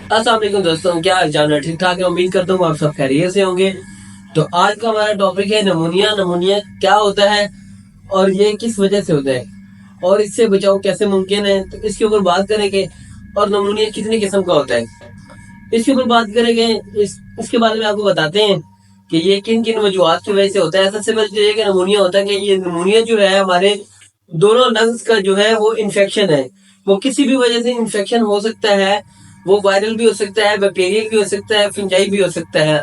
अस्सलाम वालेकुम दोस्तों, क्या हाल चाल है? ठीक ठाक है, उम्मीद करता हूँ आप सब खैरियत से होंगे। तो आज का हमारा टॉपिक है नमूनिया। नमूनिया क्या होता है और ये किस वजह से होता है और इससे बचाव कैसे मुमकिन है, तो इसके ऊपर बात करेंगे। और नमूनिया कितनी किस्म का होता है इसके ऊपर बात करेंगे। इसके बारे में आपको बताते हैं कि ये किन किन वजूहत की वजह से होता है। सबसे पहले तो ये कि नमूनिया होता है कि ये नमूनिया जो है हमारे दोनों लंग्स का जो है वो इन्फेक्शन है। वो किसी भी वजह से इन्फेक्शन हो सकता है। वो वायरल भी हो सकता है, बैक्टीरियल भी हो सकता है, फिंजाई भी हो सकता है।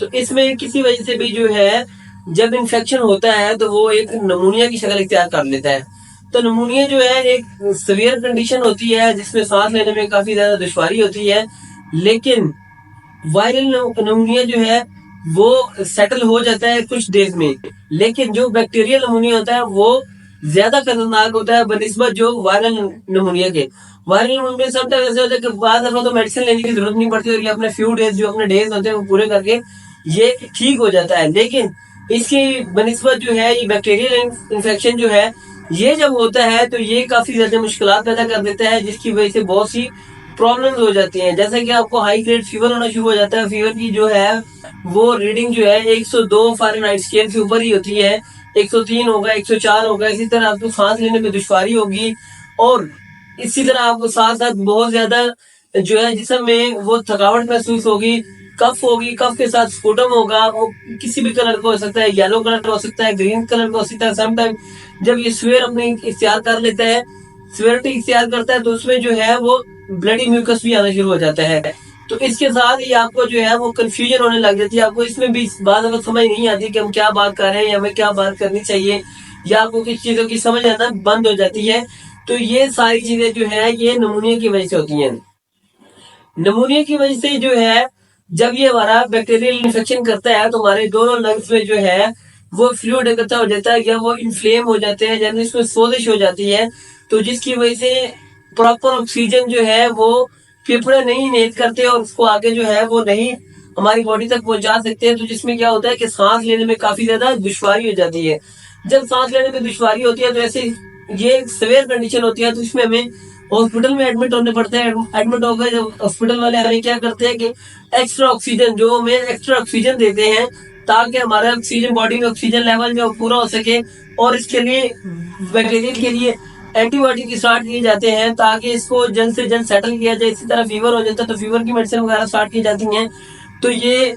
तो इसमें किसी वजह से भी जो है जब इन्फेक्शन होता है तो वो एक नमूनिया की शक्ल इख्तियार कर लेता है। तो नमूनिया जो है एक सीवियर कंडीशन होती है जिसमें सांस लेने में काफी ज्यादा दुश्वारी होती है। लेकिन वायरल नमूनिया जो है वो सेटल हो जाता है कुछ देर में। लेकिन जो बैक्टीरियल नमूनिया होता है वो ज्यादा खतरनाक होता है बनिस्बत जो वायरल नमूनिया के। वायरल नमूनिया समटाइम ऐसे होता है कि बाद दफा तो मेडिसिन लेने की जरूरत नहीं पड़ती और ये अपने फ्यू डेज जो अपने डेज होते हैं वो पूरे करके ये ठीक हो जाता है। लेकिन इसकी बनिस्बत जो है ये बैक्टीरियल इन्फेक्शन जो है ये जब होता है तो ये काफी ज्यादा मुश्किल पैदा कर देता है, जिसकी वजह से बहुत सी प्रॉब्लम्स हो जाती हैं। जैसे कि आपको हाई ग्रेड फीवर होना शुरू हो जाता है। फीवर की जो है वो रीडिंग जो है 102 फ़ारेनहाइट स्केल के ऊपर ही होती है। 103 होगा, 104 होगा। इसी तरह आपको सांस लेने में दुश्वारी होगी और इसी तरह आपको साथ साथ बहुत ज्यादा जो है जिसम में वो थकावट महसूस होगी। कफ होगी, कफ के साथ स्पूटम होगा। वो किसी भी कलर का हो सकता है, येलो कलर का हो सकता है, ग्रीन कलर का हो सकता है। समटाइम जब ये स्वेयर अपने इख्तियार कर लेता है, स्वेरिटी इख्तियार करता है, तो उसमें जो है वो ब्लडी म्यूकस भी आना शुरू हो जाता है। तो इसके साथ ही आपको जो है वो कंफ्यूजन होने लग जाती है। आपको इसमें भी बात अगर समझ नहीं आती कि हम क्या बात कर रहे हैं या हमें क्या बात करनी चाहिए, या आपको किस चीजों की समझ आना बंद हो जाती है। तो ये सारी चीजें जो है ये नमूनिया की वजह से होती हैं। नमूनिया की वजह से जो है जब ये हमारा बैक्टीरियल इन्फेक्शन करता है तो हमारे दोनों लंग्स में जो है वो फ्लूइड इकट्ठा हो जाता है या वो इन्फ्लेम हो जाते हैं, यानी इसमें सोजिश हो जाती है। तो जिसकी वजह से प्रॉपर ऑक्सीजन जो है वो फेफड़े नहीं इनहेल करते और उसको आगे जो है वो नहीं हमारी बॉडी तक पहुंचा सकते हैं। तो जिसमें क्या होता है कि सांस लेने में काफी ज्यादा दुश्वारी हो जाती है। जब सांस लेने में दुश्वारी होती है तो ऐसे ये एक सीवियर कंडीशन होती है, तो इसमें हमें हॉस्पिटल में एडमिट होने पड़ते हैं। एडमिट होकर जब हॉस्पिटल वाले हमें क्या करते हैं कि एक्स्ट्रा ऑक्सीजन जो हमें एक्स्ट्रा ऑक्सीजन देते हैं ताकि हमारा ऑक्सीजन बॉडी में ऑक्सीजन लेवल जो पूरा हो सके। और इसके लिए बैक्टीरियल के लिए एंटीबायोटिक स्टार्ट किए जाते हैं ताकि इसको जल्द से जल्द सेटल किया जाए। इसी तरह फीवर हो जाता है तो फीवर की मेडिसिन वगैरह स्टार्ट की जाती हैं। तो ये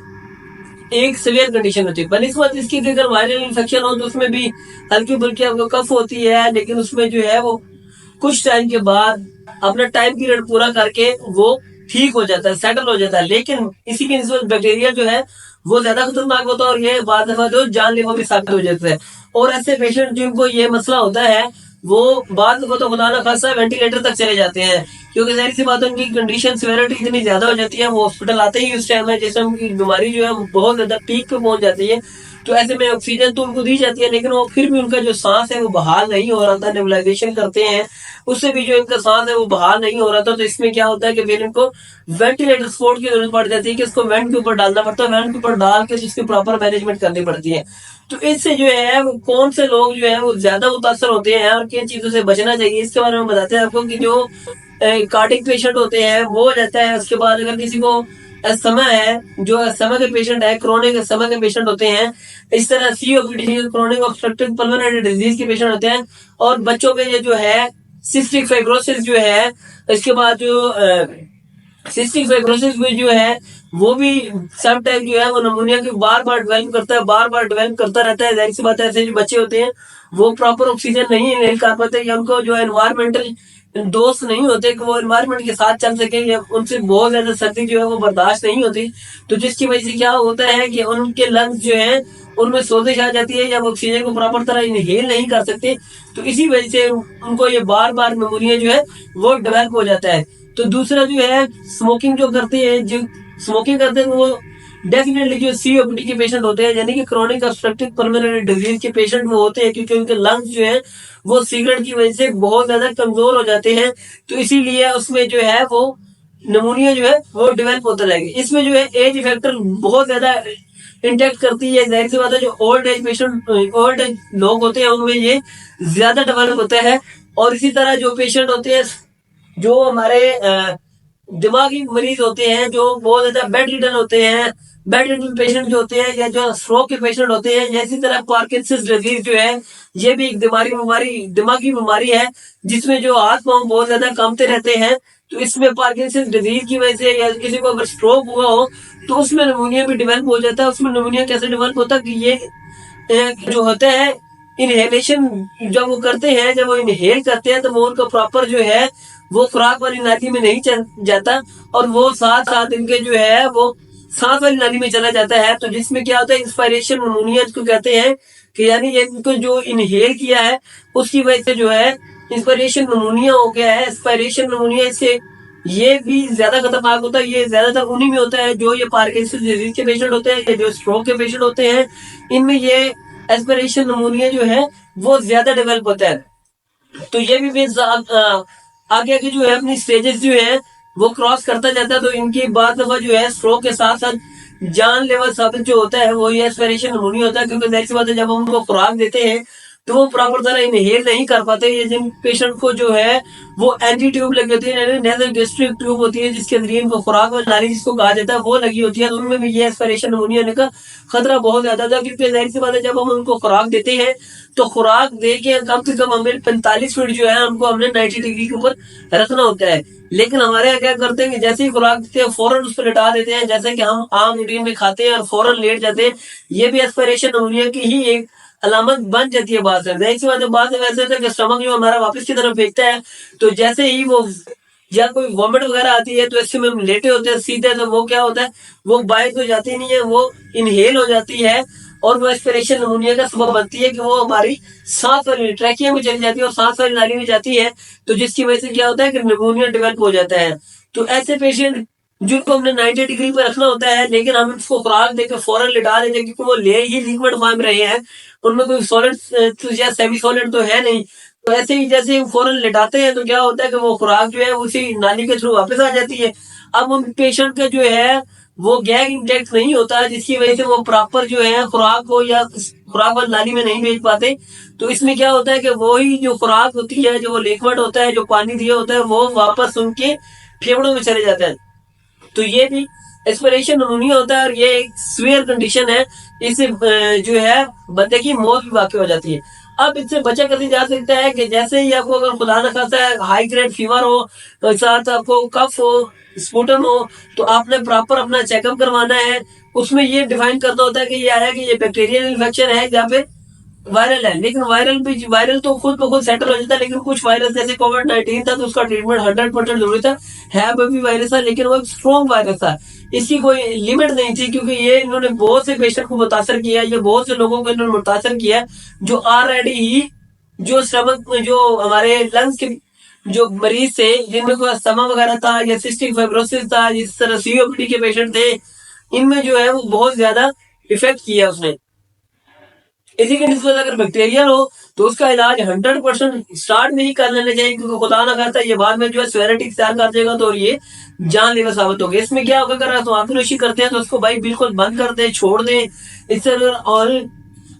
एक सीवियर कंडीशन होती है। बनिस्बत इसकी अगर वायरल इन्फेक्शन हो तो उसमें भी हल्की फुल्की आपको कफ होती है, लेकिन उसमें जो है वो कुछ टाइम के बाद अपना टाइम पीरियड पूरा करके वो ठीक हो जाता है, सेटल हो जाता है। लेकिन इसी की निस्बत बैक्टीरिया जो है वो ज्यादा खतरनाक होता है और ये बाद दफा जो जानलेवा भी साबित हो जाता है। और ऐसे पेशेंट जिनको ये मसला होता है वो बाद को तो खुदा ना खासा वेंटिलेटर तक चले जाते हैं, क्योंकि जाहिर सी बात है उनकी कंडीशन सिवियरिटी इतनी ज्यादा हो जाती है। वो हॉस्पिटल आते ही उस टाइम है जैसे उनकी बीमारी जो है वो बहुत ज्यादा पीक पे पहुंच जाती है। तो ऐसे में ऑक्सीजन तो उनको दी जाती है लेकिन वो फिर भी उनका जो सांस है वो बहाल नहीं हो रहा था। नेबुलाइजेशन करते हैं उससे भी जो इनका सांस है वो बहाल नहीं हो रहा था। तो इसमें क्या होता है कि फिर इनको वेंटिलेटर सपोर्ट की जरूरत पड़ जाती है कि इसको वेंट के ऊपर डालना पड़ता है। वेंट के ऊपर डाल के जिसकी प्रॉपर मैनेजमेंट करनी पड़ती है। तो इससे जो है वो कौन से लोग जो है वो ज्यादा मुतासर होते हैं और किन चीजों से बचना चाहिए इसके बारे में बताते हैं आपको। कि जो कार्डिक पेशेंट होते हैं वो हो जाता है। उसके बाद अगर किसी को अस्थमा है, जो अस्थमा के पेशेंट है, क्रोनिक अस्थमा के पेशेंट होते हैं। इस तरह COPD chronic obstructive pulmonary disease के पेशेंट होते हैं। और बच्चों में ये जो है सिस्टिक फाइब्रोसिस जो है, इसके बाद जो सिस्टिक फाइब्रोसिस भी जो है वो भी सम टाइम जो है वो नमूनिया की बार बार डेवलप करता है, बार बार डेवलप करता रहता है। जाहिर सी बात है ऐसे जो बच्चे होते हैं वो प्रॉपर ऑक्सीजन नहीं इनहेल कर पाते या उनको जो एनवायरमेंटल दोस्त नहीं होते कि वो एनवायरमेंट के साथ चल सके, या उनसे बहुत ज्यादा सर्दी जो है वो बर्दाश्त नहीं होती। तो जिसकी वजह से क्या होता है कि उनके लंग्स जो है उनमें सोजिश आ जाती है या वो ऑक्सीजन को प्रॉपर तरह इनहेल नहीं कर सकते। तो इसी वजह से उनको ये बार बार नमूनिया जो है वो डेवलप हो जाता है। तो दूसरा जो है स्मोकिंग जो करते हैं, जो स्मोकिंग करते हैं वो डेफिनेटली जो सीओपीडी के पेशेंट होते हैं यानी कि क्रोनिक ऑब्स्ट्रक्टिव पल्मोनरी डिजीज के पेशेंट वो होते हैं, क्योंकि उनके लंग्स जो है वो सिगरेट की वजह से बहुत ज्यादा कमजोर हो जाते हैं। तो इसीलिए उसमें जो है वो नमूनिया जो है वो डेवलप होता रहेगा। इसमें जो है एज फैक्टर बहुत ज्यादा इंटैक्ट करती है। जाहिर सी बात है जो old age patient, old age लोग होते हैं उनमें ये ज्यादा डेवलप होता है। और इसी तरह जो पेशेंट होते हैं जो हमारे दिमागी मरीज होते हैं जो बहुत ज्यादा बेड रिडन होते हैं, बेड रिडन पेशेंट जो होते हैं, या जो स्ट्रोक के पेशेंट होते हैं, इसी तरह पार्किंसंस डिजीज जो है ये भी एक दिमागी बीमारी है, जिसमें जो हाथ पांव बहुत ज्यादा कांपते रहते हैं। तो इसमें पार्किंसंस डिजीज की वजह से, या किसी को अगर स्ट्रोक हुआ हो तो उसमें निमोनिया भी डेवलप हो जाता है। उसमें निमोनिया कैसे डेवलप होता है कि ये जो होता है इनहेलेशन, जब वो करते हैं, जब वो इनहेल करते हैं तो वो उनका प्रॉपर जो है वो खुराक वाली नाली में नहीं जाता, और वो साथ साथ इनके जो है वो सांस वाली नाली में चला जाता है। तो जिसमें क्या होता है, इंस्पायरेशन निमोनिया इसको कहते हैं, कि यानी ये इनको जो इनहेल किया है उसकी वजह से जो है इंस्पायरेशन निमोनिया हो गया है। इंस्पायरेशन निमोनिया से ये भी ज्यादा खतरनाक होता है। ये ज्यादातर उन्हीं में होता है जो ये पार्किंसन डिजीज के पेशेंट होते हैं, या जो स्ट्रोक के पेशेंट होते हैं, इनमें ये एस्पिरेशन निमोनिया जो है वो ज्यादा डेवलप होता है। तो ये भी मीन्स आगे आगे जो है अपनी स्टेजेस जो है वो क्रॉस करता जाता है। तो इनकी बात दफा जो है स्ट्रोक के साथ साथ जान लेवल साबित जो होता है वो ये एस्पिरेशन निमोनिया होता है, क्योंकि जाहिर सी बात है जब हम उनको खुराक देते हैं तो वो प्रॉपर तरह इनहेल नहीं कर पाते। ये जिन पेशेंट को जो है वो एंटी ट्यूब लगी होती है, नेजल गैस्ट्रिक ट्यूब होती है, जिसके जरिए इनको खुराक और नाली जिसको कहा जाता है वो लगी होती है, तो उनमें भी ये एस्पिरेशन निमोनिया होने का खतरा बहुत ज्यादा था। क्योंकि जाहिर सी बात है जब हम उनको खुराक देते हैं तो खुराक दे के कम से कम हमें 45 मिनट जो है उनको हमने 90 डिग्री के ऊपर रखना होता है। लेकिन हमारे यहाँ क्या करते हैं कि जैसे ही खुराक देते हैं फौरन उस पर लेटा देते हैं, जैसे कि हम आम रूटीन में खाते हैं और फौरन लेट जाते हैं। ये भी एस्पिरेशन निमोनिया की ही एक अलामत बन जाती है। बात है बात वैसे होता है कि स्टमक जो हमारा वापस की तरफ फेंकता है, तो जैसे ही वो या कोई वॉमिट वगैरह आती है तो इससे में हम लेटे होते हैं सीधे, तो वो क्या होता है वो बाहर तो जाती नहीं है, वो इनहेल हो जाती है, और वो एस्पिरेशन निमोनिया का सबब बनती है कि वो हमारी सांस वाली ट्रैकिया में चली जाती है और सांस वाली नाली में जाती है। तो जिसकी वजह से क्या होता है कि निमोनिया डेवलप हो जाता है। तो ऐसे पेशेंट जिनको हमने 90 डिग्री पर रखना होता है, लेकिन हम इसको खुराक देकर फौरन लिटा देते हैं, क्योंकि वो ले ही लिक्विड फॉर्म रहे हैं, उनमें कोई सॉलिड या सेमी सॉलिड तो है नहीं। तो ऐसे ही जैसे ही फौरन लिटाते हैं तो क्या होता है कि वो खुराक जो है उसी नाली के थ्रू वापस आ जाती है। अब उन पेशेंट का जो है वो गैग इंटेक्ट नहीं होता, जिसकी वजह से वो प्रॉपर जो है खुराक को या खुराक वाली नाली में नहीं भेज पाते। तो इसमें क्या होता है कि वही जो खुराक होती है, जो लिक्विड होता है, जो पानी दिया होता है, वो वापस उनके फेफड़ों में चले जाता है। तो ये भी एस्पिरेशन निमोनिया होता है, और ये एक सीवियर कंडीशन है। इससे जो है बंदे की मौत भी वाकई हो जाती है। अब इससे बचा कर जा सकता है कि जैसे ही आपको अगर खुदा न खासा है हाई ग्रेड फीवर हो, तो साथ आपको कफ हो, स्पूटन हो, तो आपने प्रॉपर अपना चेकअप करवाना है। उसमें ये डिफाइन करना होता है कि ये आया कि ये बैक्टीरियल इन्फेक्शन है या फिर वायरल है। लेकिन वायरल तो खुद ब खुद सेटल हो जाता है, लेकिन कुछ वायरस जैसे कोविड-19 था तो उसका ट्रीटमेंट 100% जरूरी था। है वो भी वायरस था, लेकिन वो एक स्ट्रॉन्ग वायरस था, इसकी कोई लिमिट नहीं थी, क्योंकि ये इन्होंने बहुत से पेशेंट को मुतासर किया, ये बहुत से लोगों को इन्होंने मुतासर किया जो ऑलरेडी ही जो स्टमक में जो हमारे लंग्स के जो मरीज थे, जिनमें कोई अस्थमा वगैरह था या सिस्टिक फाइब्रोसिस था, जिस तरह सीओपीडी के पेशेंट थे, इनमें जो है वो बहुत ज्यादा इफेक्ट किया उसने। इसी के निस्बत अगर बैक्टीरियल हो तो उसका इलाज 100% स्टार्ट नहीं कर लेना चाहिए, क्योंकि खुदा ना करता ये बाद में जो है सिवियरिटी इख्तियार कर देगा तो ये जानलेवा साबित होगा। इसमें क्या होगा, अगर तो आत्मनोशी करते हैं तो उसको भाई बिल्कुल बंद कर दे, छोड़ दे। इस तरह और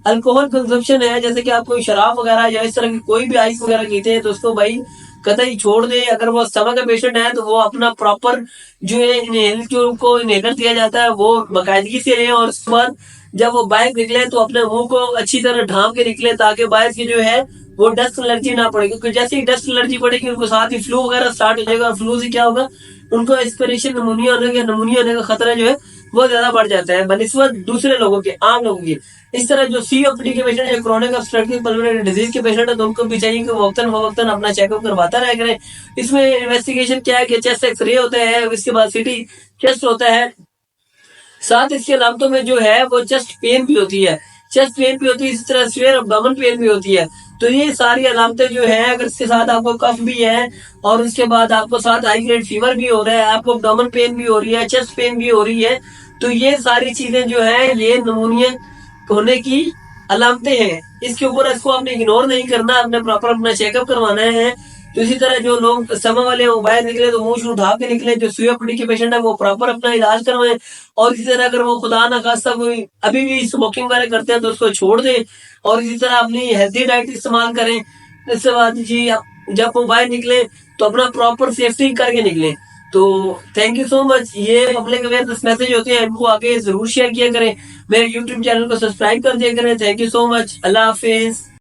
अल्कोहल कंजम्पशन है, जैसे कि आप कोई शराब वगैरह या इस तरह की कोई भी आइस वगैरह पीते हैं तो उसको भाई कतई छोड़ दे। अगर वो अस्थमा का पेशेंट है तो वो अपना प्रॉपर जो है इनहेल जो उनको इनहेलर दिया जाता है वो बाकायदगी से लें, और उसके बाद जब वो बाहर निकले तो अपने मुंह को अच्छी तरह ढांप के निकले, ताकि बाहर की जो है वो डस्ट एलर्जी ना पड़े, क्योंकि जैसे ही डस्ट एलर्जी पड़ेगी उनको साथ ही फ्लू वगैरह स्टार्ट हो जाएगा। फ्लू से क्या होगा, उनको एस्पिरेशन निमोनिया होने का निमोनिया होने का खतरा जो है वो ज्यादा बढ़ जाता है बनिस्बत दूसरे लोगों के, आम लोगों की। इस तरह जो सीओपीडी के पेशेंट है, क्रोनिक ऑब्स्ट्रक्टिव पल्मोनरी डिजीज के पेशेंट है, तो उनको भी चाहिए कि वक्तन फवक्तन अपना चेकअप करवाता रहा करें। इसमें इन्वेस्टिगेशन क्या है कि चेस्ट एक्सरे होता है, इसके बाद सिटी चेस्ट होता है, साथ इसके अलामतों में जो है वो चेस्ट पेन भी होती है, चेस्ट पेन भी होती है, इसी तरह स्वेयर अब्डोमेन पेन भी होती है। तो ये सारी अलामतें जो है, अगर इसके साथ आपको कफ भी है और उसके बाद आपको साथ हाई ग्रेड फीवर भी हो रहा है, आपको अब्डोमेन पेन भी हो रही है, चेस्ट पेन भी हो रही है, तो ये सारी चीजें जो है ये निमोनिया होने की अलामतें हैं। इसके ऊपर इसको आपने इग्नोर नहीं करना, आपने प्रॉपर अपना चेकअप करवाना है। तो इसी तरह जो लोग समय वाले वो बाहर निकले तो मुंह शूट ढाक के निकले, जो सीओपीडी के पेशेंट है वो प्रॉपर अपना इलाज करवाएं। और इसी तरह अगर वो खुदा ना खास्ता कोई अभी भी स्मोकिंग वगैरह करते हैं तो उसको छोड़ दें, और इसी तरह अपनी हेल्थी डाइट इस्तेमाल करें। इसके बाद जी जब वो बाहर निकले तो अपना प्रॉपर सेफ्टी करके निकले। तो थैंक यू सो मच। ये पब्लिक अवेयरनेस मैसेज होते हैं, इनको आगे जरूर शेयर किया करें। मेरे यूट्यूब चैनल को सब्सक्राइब कर दिया करें। Thank you so much. Allah Hafiz.